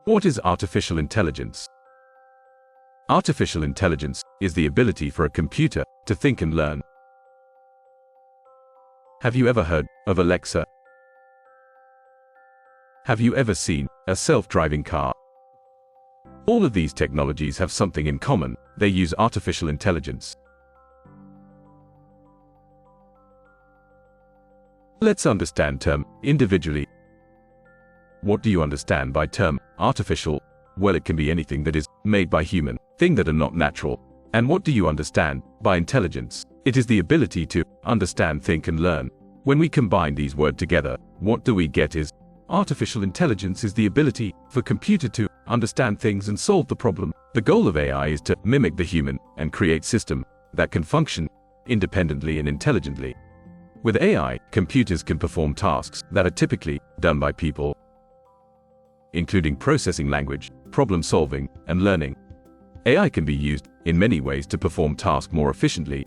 What is artificial intelligence? Artificial intelligence is the ability for a computer to think and learn. Have you ever heard of Alexa? Have you ever seen a self-driving car? All of these technologies have something in common: they use artificial intelligence. Let's understand term individually. What do you understand by term artificial? Well, it can be anything that is made by human, things that are not natural. And what do you understand by intelligence? It is the ability to understand, think and learn. When we combine these words together, what do we get is artificial intelligence is the ability for computer to understand things and solve the problem. The goal of AI is to mimic the human and create system that can function independently and intelligently. With AI, computers can perform tasks that are typically done by people, including processing language, problem solving, and learning. AI can be used in many ways to perform tasks more efficiently.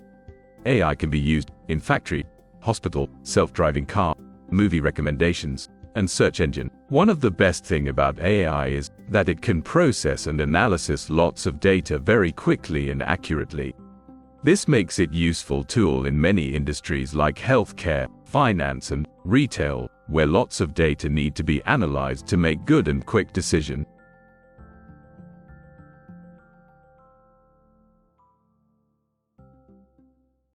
AI can be used in factory, hospital, self-driving car, movie recommendations, and search engine. One of the best things about AI is that it can process and analyze lots of data very quickly and accurately. This makes it a useful tool in many industries like healthcare, finance, and retail, where lots of data need to be analyzed to make good and quick decisions.